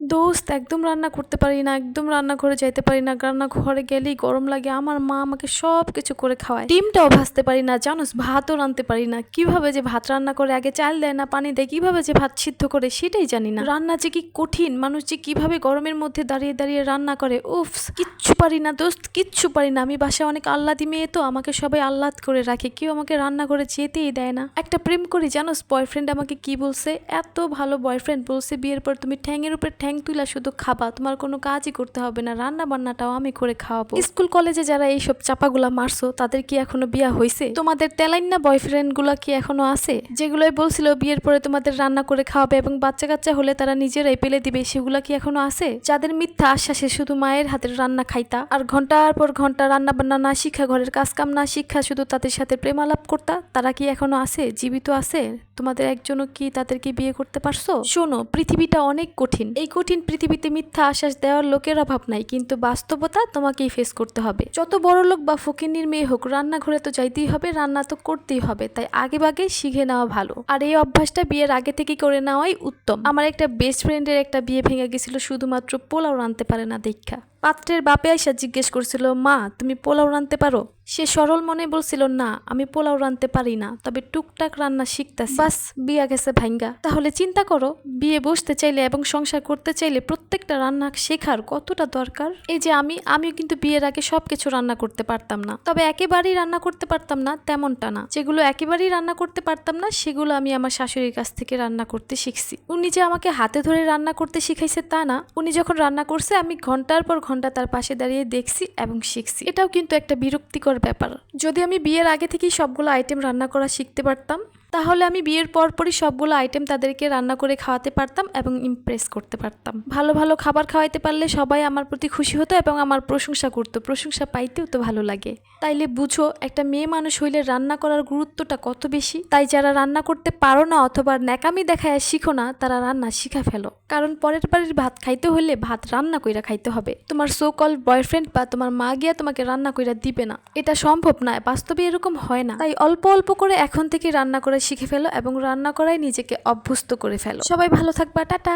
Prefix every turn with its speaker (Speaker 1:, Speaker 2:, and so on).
Speaker 1: দোস্ত একদম রান্না করতে পারি না, একদম রান্নাঘরে যাইতে পারি না, রান্নাঘরে গেলেই গরম লাগে। আমার মা আমাকে সব কিছু করে খাওয়ায়, ডিমটাও ভাজতে পারি না জানোস, ভাতও রাঁধতে পারি না। কিভাবে যে ভাত রান্না করে, আগে চাল দেয় না পানি দেয়, কিভাবে যে ভাত সিদ্ধ করে সেটাই জানি না। রান্না যে কি কঠিন, মানুষ যে কিভাবে গরমের মধ্যে দাঁড়িয়ে দাঁড়িয়ে রান্না করে, উফ, কিচ্ছু পারি না দোস্ত, কিচ্ছু পারি না। আমি বাসায় অনেক আহ্লাদি মেয়ে তো, আমাকে সবাই আহ্লাদ করে রাখে, কেউ আমাকে রান্না করে যেতেই দেয় না। একটা প্রেম করি জানোস, বয়ফ্রেন্ড আমাকে কি বলছে, এত ভালো বয়ফ্রেন্ড বলছে বিয়ের পর তুমি ঠ্যাংয়ের উপর ঠ্যাং তুলা শুধু খাবা, তোমার কোনো কাজই করতে হবে না, রান্না বান্নাটাও আমি করে খাওয়াবো। স্কুল কলেজে যারা এইসব চাপাগুলা মারছো তাদের কি এখনো বিয়া হয়েছে? তোমাদের তেলাইন্না বয়ফ্রেন্ড গুলা কি এখনো আছে, যেগুলোই বলছিল বিয়ের পরে তোমাদের রান্না করে খাওয়াবে এবং বাচ্চা কাচ্চা হলে তারা নিজেরাই পেলে দিবে, সেগুলা কি এখনো আছে? যাদের মিথ্যা আশ্বাসে শুধু মায়ের হাতের রান্না খাইতা আর ঘন্টার পর ঘন্টা রান্না বান্না না শিক্ষা, ঘরের কাজ কাম না শিক্ষা শুধু তাদের সাথে প্রেমালাপ করতা, তারা কি এখনো আছে, জীবিত আছে? তোমাদের একজনও কি তাদেরকে বিয়ে করতে পারছো? শোনো, পৃথিবীটা অনেক কঠিন। এই কঠিন পৃথিবীতে মিথ্যা আশ্বাস দেওয়ার লোকের অভাব নাই, কিন্তু বাস্তবতা তোমাকেই ফেস করতে হবে। যত বড় লোক বা ফকিন্নির মেয়ে হোক, রান্নাঘরে তো যাইতেই হবে, রান্না তো করতেই হবে, তাই আগে ভাগে শিখে নেওয়া ভালো। আর এই অভ্যাসটা বিয়ের আগে থেকে করে নেওয়াই উত্তম। আমার একটা বেস্ট ফ্রেন্ডের একটা বিয়ে ভেঙে গেছিল শুধুমাত্র পোলাও রাঁধতে পারে না দেখা। পাত্রের বাপে আইসা জিজ্ঞেস করছিল, মা তুমি পোলাও রাঁধতে পারো? সে সরল মনে বলছিল, না আমি পোলাও রাঁধতে পারি না, তবে টুকটাক রান্না শিখতেছি। বাস, বিয়া গেছে ভাঙ্গা। তাহলে চিন্তা করো, বিয়ে বসতে চাইলে এবং সংসার করতে চাইলে প্রত্যেকটা রান্না শেখার কতটা দরকার। এই যে আমিও কিন্তু বিয়ের আগে সবকিছু রান্না করতে পারতাম না, তবে একেবারেই রান্না করতে পারতাম না তেমনটা না। যেগুলো একেবারেই রান্না করতে পারতাম না সেগুলো আমি আমার শাশুড়ির কাছ থেকে রান্না করতে শিখছি। উনি যে আমাকে হাতে ধরে রান্না করতে শিখাইছে তা না, উনি যখন রান্না করছে আমি ঘন্টার পর ঘন্টা তার পাশে দাঁড়িয়ে দেখছি এবং শিখছি। এটাও কিন্তু একটা বিরক্তিকর ব্যাপার। যদি আমি বিয়ের আগে থেকেই সবগুলো আইটেম রান্না করা শিখতে পারতাম, তাহলে আমি বিয়ের পরপরই সবগুলো আইটেম তাদেরকে রান্না করে খাওয়াতে পারতাম এবং ইমপ্রেস করতে পারতাম। ভালো ভালো খাবার খাওয়াইতে পারলে সবাই আমার প্রতি খুশি হতো এবং আমার প্রশংসা করতো, প্রশংসা পাইতেও তো ভালো লাগে। তাইলে বুঝো, একটা মেয়ে মানুষ হইলে রান্না করার গুরুত্বটা কত বেশি। তাই যারা রান্না করতে পারো না অথবা ন্যাকামি দেখায় শিখো না, তারা রান্না শিখা ফেলো, কারণ পরের বাড়ির ভাত খাইতে হলে ভাত রান্না কইরা খাইতে হবে। তোমার সো কল বয়ফ্রেন্ড বা তোমার মা গিয়া তোমাকে রান্না কইরা দিবে না, এটা সম্ভব না, বাস্তবে এরকম হয় না। তাই অল্প অল্প করে এখন থেকে রান্না করে শিখে ফেলো এবং রান্না করাই নিজেকে অভ্যস্ত করে ফেলো। সবাই ভালো থাকবা, টাটা।